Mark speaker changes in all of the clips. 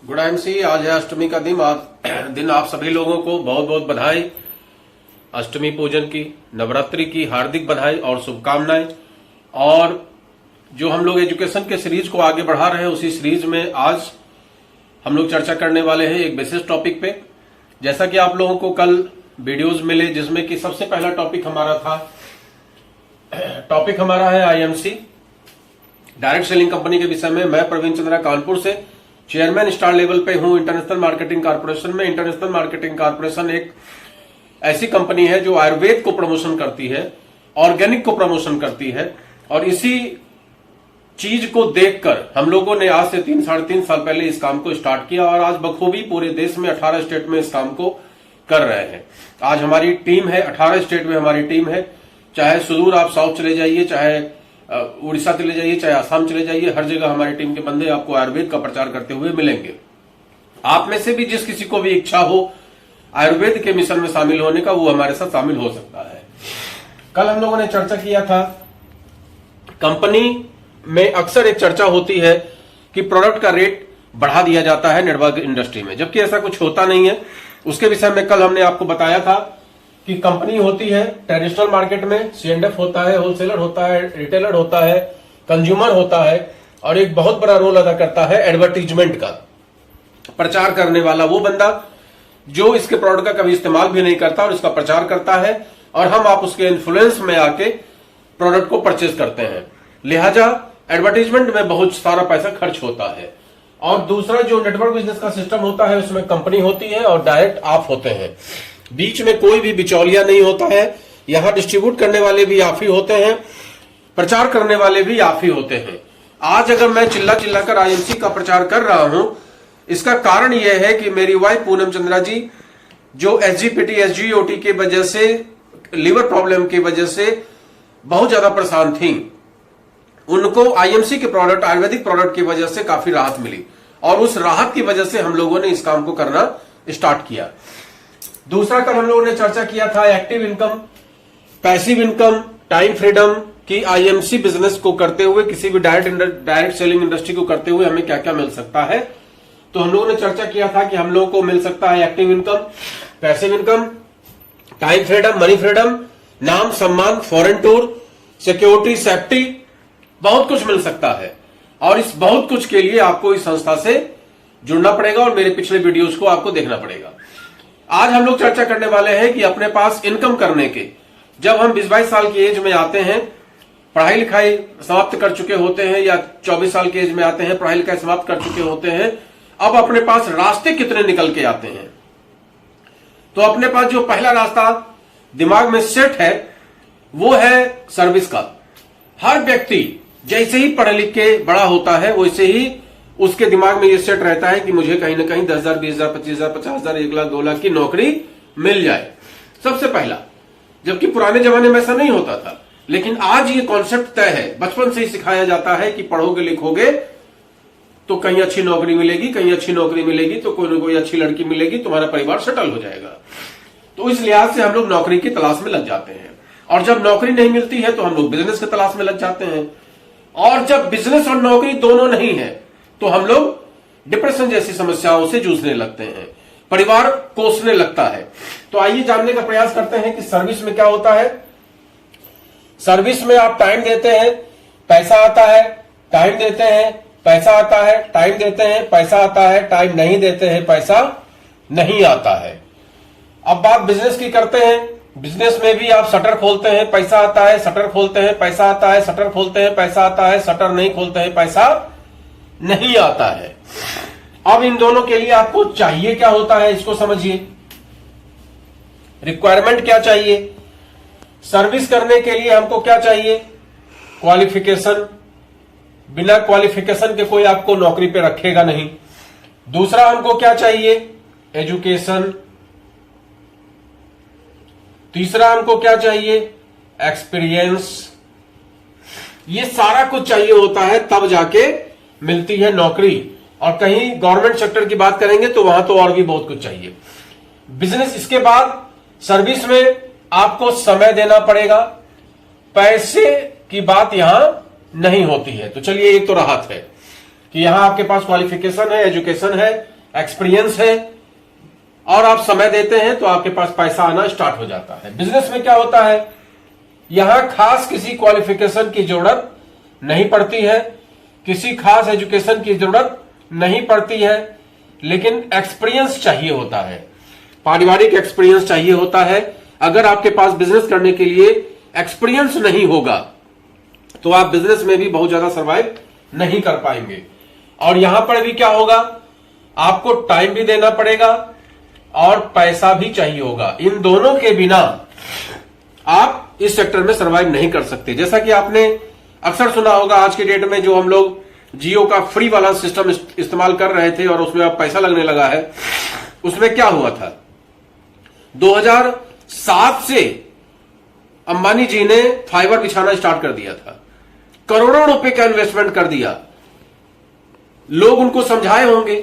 Speaker 1: Good MC. आज है अष्टमी का दिन। आप सभी लोगों को बहुत बहुत बधाई, अष्टमी पूजन की, नवरात्रि की हार्दिक बधाई और शुभकामनाएं। और जो हम लोग एजुकेशन के सीरीज को आगे बढ़ा रहे हैं, उसी सीरीज में आज हम लोग चर्चा करने वाले हैं एक विशेष टॉपिक पे। जैसा कि आप लोगों को कल वीडियोस मिले, जिसमें कि सबसे पहला टॉपिक हमारा है आईएमसी, डायरेक्ट सेलिंग कंपनी के विषय में। मैं प्रवीण चंद्रा कानपुर से चेयरमैन स्टार लेवल पे हूं इंटरनेशनल मार्केटिंग कॉर्पोरेशन में। इंटरनेशनल मार्केटिंग कॉर्पोरेशन एक ऐसी कंपनी है जो आयुर्वेद को प्रमोशन करती है, ऑर्गेनिक को प्रमोशन करती है। और इसी चीज को देखकर हम लोगों ने आज से 3-3.5 साल पहले इस काम को स्टार्ट किया और आज बखूबी पूरे देश में 18 स्टेट में इस काम को कर रहे हैं। आज हमारी टीम है, 18 स्टेट में हमारी टीम है। चाहे सुदूर आप साउथ चले जाइए, चाहे उड़ीसा चले जाइए, चाहे आसाम चले जाइए, हर जगह हमारी टीम के बंदे आपको आयुर्वेद का प्रचार करते हुए मिलेंगे। आप में से भी जिस किसी को भी इच्छा हो आयुर्वेद के मिशन में शामिल होने का, वो हमारे साथ शामिल हो सकता है। कल हम लोगों ने चर्चा किया था, कंपनी में अक्सर एक चर्चा होती है कि प्रोडक्ट का रेट बढ़ा दिया जाता है नेटवर्क इंडस्ट्री में, जबकि ऐसा कुछ होता नहीं है। उसके विषय में कल हमने आपको बताया था कि कंपनी होती है ट्रेडिशनल मार्केट में, सीएंडएफ होता है, होलसेलर होता है, रिटेलर होता है, कंज्यूमर होता है, और एक बहुत बड़ा रोल अदा करता है एडवर्टीजमेंट का। प्रचार करने वाला वो बंदा जो इसके प्रोडक्ट का कभी इस्तेमाल भी नहीं करता और इसका प्रचार करता है, और हम आप उसके इन्फ्लुएंस में आके प्रोडक्ट को परचेज करते हैं। लिहाजा एडवर्टीजमेंट में बहुत सारा पैसा खर्च होता है। और दूसरा जो नेटवर्क बिजनेस का सिस्टम होता है, उसमें कंपनी होती है और डायरेक्ट आप होते हैं। बीच में कोई भी बिचौलिया नहीं होता है। यहां डिस्ट्रीब्यूट करने वाले भी आप ही होते हैं, प्रचार करने वाले भी आप ही होते हैं। आज अगर मैं चिल्लाकर आईएमसी का प्रचार कर रहा हूं, इसका कारण यह है कि मेरी वाइफ पूनम चंद्रा जी, जो एसजीपीटी एसजीओटी की वजह से, लीवर प्रॉब्लम की वजह से बहुत ज्यादा परेशान थी, उनको आईएमसी के प्रोडक्ट, आयुर्वेदिक प्रोडक्ट की वजह से काफी राहत मिली, और उस राहत की वजह से हम लोगों ने इस काम को करना स्टार्ट किया। दूसरा कल हम लोगों ने चर्चा किया था active income, passive income, time freedom की आईएमसी बिजनेस को करते हुए, किसी भी डायरेक्ट सेलिंग इंडस्ट्री को करते हुए हमें क्या क्या मिल सकता है। तो हम लोगों ने चर्चा किया था कि हम लोगों को मिल सकता है active income, passive income, time freedom, money freedom, नाम सम्मान, फॉरेन टूर, सिक्योरिटी, सेफ्टी, बहुत कुछ मिल सकता है। और इस बहुत कुछ के लिए आपको इस संस्था से जुड़ना पड़ेगा और मेरे पिछले वीडियोस को आपको देखना पड़ेगा। आज हम लोग चर्चा करने वाले हैं कि अपने पास इनकम करने के, जब हम 20-22 साल की एज में आते हैं, पढ़ाई लिखाई समाप्त कर चुके होते हैं, या 24 साल की एज में आते हैं, पढ़ाई लिखाई समाप्त कर चुके होते हैं, अब अपने पास रास्ते कितने निकल के आते हैं। तो अपने पास जो पहला रास्ता दिमाग में सेट है, वो है सर्विस का। हर व्यक्ति जैसे ही पढ़ लिख के बड़ा होता है, वैसे ही उसके दिमाग में ये सेट रहता है कि मुझे कहीं ना कहीं 10,000, 20,000, 25,000, 50,000, 1,00,000, 2,00,000 की नौकरी मिल जाए, सबसे पहला। जबकि पुराने जमाने में ऐसा नहीं होता था, लेकिन आज ये कॉन्सेप्ट तय है, बचपन से ही सिखाया जाता है कि पढ़ोगे लिखोगे तो कहीं अच्छी नौकरी मिलेगी, कहीं अच्छी नौकरी मिलेगी तो कोई ना कोई अच्छी लड़की मिलेगी, तुम्हारा परिवार सेटल हो जाएगा। तो इस लिहाज से हम लोग नौकरी की तलाश में लग जाते हैं, और जब नौकरी नहीं मिलती है तो हम लोग बिजनेस की तलाश में लग जाते हैं, और जब बिजनेस और नौकरी दोनों नहीं है तो हम लोग डिप्रेशन जैसी समस्याओं से जूझने लगते हैं, परिवार कोसने लगता है। तो आइए जानने का प्रयास करते हैं कि सर्विस में क्या होता है। सर्विस में आप टाइम देते हैं, पैसा आता है, टाइम देते हैं, पैसा आता है, टाइम देते हैं, पैसा आता है, टाइम नहीं देते हैं, पैसा नहीं आता है। अब बात बिजनेस की करते हैं। बिजनेस में भी आप शटर खोलते हैं, पैसा आता है, शटर खोलते हैं, पैसा आता है, शटर खोलते हैं, पैसा आता है, शटर नहीं खोलते हैं, पैसा नहीं आता है। अब इन दोनों के लिए आपको चाहिए क्या होता है, इसको समझिए। रिक्वायरमेंट क्या चाहिए? सर्विस करने के लिए हमको क्या चाहिए? क्वालिफिकेशन। बिना क्वालिफिकेशन के कोई आपको नौकरी पे रखेगा नहीं। दूसरा हमको क्या चाहिए? एजुकेशन। तीसरा हमको क्या चाहिए? एक्सपीरियंस। ये सारा कुछ चाहिए होता है, तब जाके मिलती है नौकरी। और कहीं गवर्नमेंट सेक्टर की बात करेंगे तो वहां तो और भी बहुत कुछ चाहिए। बिजनेस, इसके बाद सर्विस में आपको समय देना पड़ेगा, पैसे की बात यहां नहीं होती है। तो चलिए, एक तो राहत है कि यहां आपके पास क्वालिफिकेशन है, एजुकेशन है, एक्सपीरियंस है और आप समय देते हैं तो आपके पास पैसा आना स्टार्ट हो जाता है। बिजनेस में क्या होता है, यहां खास किसी क्वालिफिकेशन की जरूरत नहीं पड़ती है, किसी खास एजुकेशन की जरूरत नहीं पड़ती है, लेकिन एक्सपीरियंस चाहिए होता है, पारिवारिक एक्सपीरियंस चाहिए होता है। अगर आपके पास बिजनेस करने के लिए एक्सपीरियंस नहीं होगा तो आप बिजनेस में भी बहुत ज्यादा सर्वाइव नहीं कर पाएंगे। और यहां पर भी क्या होगा, आपको टाइम भी देना पड़ेगा और पैसा भी चाहिए होगा। इन दोनों के बिना आप इस सेक्टर में सर्वाइव नहीं कर सकते। जैसा कि आपने अक्सर सुना होगा, आज के डेट में जो हम लोग जियो का फ्री वाला सिस्टम इस्तेमाल कर रहे थे और उसमें अब पैसा लगने लगा है, उसमें क्या हुआ था, 2007 से अंबानी जी ने फाइबर बिछाना स्टार्ट कर दिया था, करोड़ों रुपए का इन्वेस्टमेंट कर दिया। लोग उनको समझाए होंगे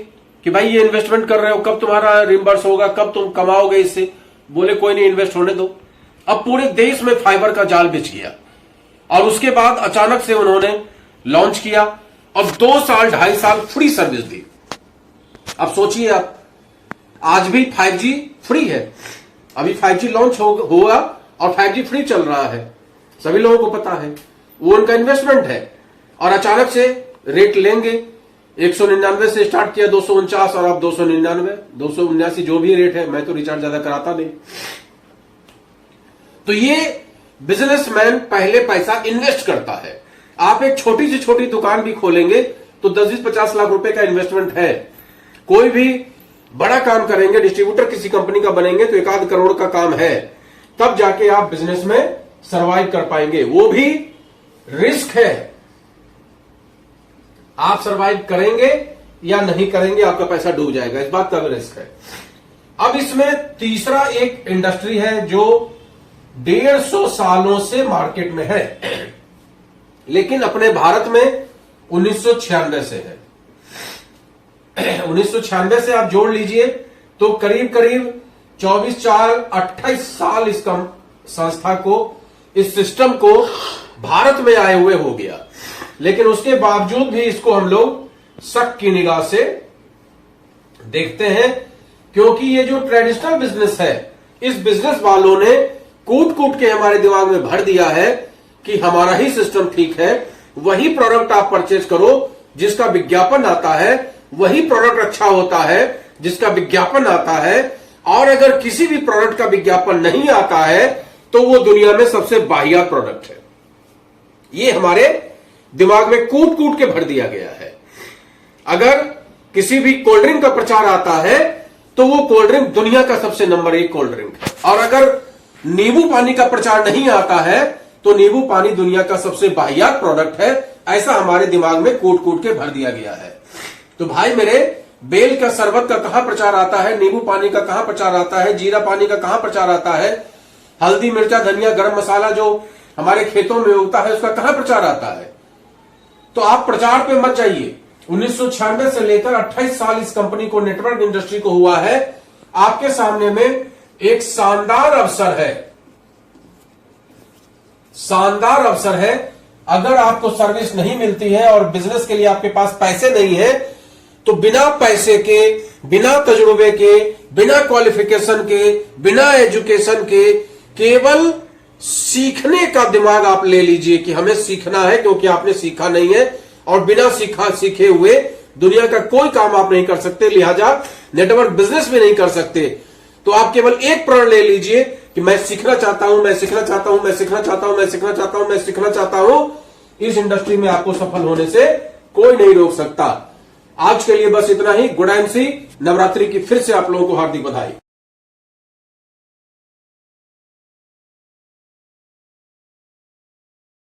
Speaker 1: कि भाई ये इन्वेस्टमेंट कर रहे हो, कब तुम्हारा रिम्बर्स होगा, कब तुम कमाओगे इससे। बोले कोई नहीं, इन्वेस्ट होने दो। अब पूरे देश में फाइबर का जाल बिछ गया और उसके बाद अचानक से उन्होंने लॉन्च किया और 2 साल 2.5 साल फ्री सर्विस दी। अब सोचिए आप, आज भी 5G फ्री है, अभी 5G लॉन्च होगा और 5G फ्री चल रहा है, सभी लोगों को पता है। वो उनका इन्वेस्टमेंट है और अचानक से रेट लेंगे, 199 से स्टार्ट किया 249 और अब 299 279 जो भी रेट है। मैं तो रिचार्ज ज्यादा कराता नहीं। तो ये बिजनेसमैन पहले पैसा इन्वेस्ट करता है। आप एक छोटी से छोटी दुकान भी खोलेंगे तो 10-20-50 लाख रुपए का इन्वेस्टमेंट है। कोई भी बड़ा काम करेंगे, डिस्ट्रीब्यूटर किसी कंपनी का बनेंगे तो 1-8 करोड़ का काम है, तब जाके आप बिजनेस में सरवाइव कर पाएंगे। वो भी रिस्क है, आप सरवाइव करेंगे या नहीं करेंगे, आपका पैसा डूब जाएगा, इस बात का भी रिस्क है। अब इसमें तीसरा एक इंडस्ट्री है जो 150 सालों से मार्केट में है, लेकिन अपने भारत में 1996 से है। 1996 से आप जोड़ लीजिए तो करीब करीब 24-4-28 साल इस संस्था को, इस सिस्टम को भारत में आए हुए हो गया। लेकिन उसके बावजूद भी इसको हम लोग शक की निगाह से देखते हैं, क्योंकि ये जो ट्रेडिशनल बिजनेस है, इस बिजनेस वालों ने कूट कूट के हमारे दिमाग में भर दिया है कि हमारा ही सिस्टम ठीक है, वही प्रोडक्ट आप परचेज करो जिसका विज्ञापन आता है, वही प्रोडक्ट अच्छा होता है जिसका विज्ञापन आता है, और अगर किसी भी प्रोडक्ट का विज्ञापन नहीं आता है तो वो दुनिया में सबसे वाहियात प्रोडक्ट है। ये हमारे दिमाग में कूट कूट के भर दिया गया है। अगर किसी भी कोल्ड ड्रिंक का प्रचार आता है तो वो कोल्ड ड्रिंक दुनिया का सबसे नंबर 1 कोल्ड ड्रिंक है, और अगर नींबू पानी का प्रचार नहीं आता है तो नींबू पानी दुनिया का सबसे वाहियात प्रोडक्ट है। ऐसा हमारे दिमाग में कूट कूट के भर दिया गया है। तो भाई मेरे, बेल का शरबत का कहां प्रचार आता है, नींबू पानी का कहां प्रचार आता है, जीरा पानी का कहां प्रचार आता है, हल्दी मिर्चा धनिया गरम मसाला जो हमारे खेतों में उगता है उसका कहां प्रचार आता है। तो आप प्रचार पे मत जाइए। 1996 से लेकर 28 साल इस कंपनी को, नेटवर्क इंडस्ट्री को हुआ है। आपके सामने में एक शानदार अवसर है, शानदार अवसर है। अगर आपको सर्विस नहीं मिलती है और बिजनेस के लिए आपके पास पैसे नहीं है तो बिना पैसे के, बिना तजुर्बे के, बिना क्वालिफिकेशन के, बिना एजुकेशन के, केवल सीखने का दिमाग आप ले लीजिए कि हमें सीखना है, क्योंकि आपने सीखा नहीं है और बिना सीखे हुए दुनिया का कोई काम आप नहीं कर सकते, लिहाजा नेटवर्क बिजनेस भी नहीं कर सकते। तो आप केवल एक प्रण ले लीजिए कि मैं सीखना चाहता हूं, मैं सीखना चाहता हूं, मैं सीखना चाहता हूं, मैं सीखना चाहता हूं, मैं सीखना चाहता हूं। इस इंडस्ट्री में आपको सफल होने से कोई नहीं रोक सकता। आज के लिए बस इतना ही। गुड एंड सी, नवरात्रि की फिर से आप लोगों को हार्दिक बधाई।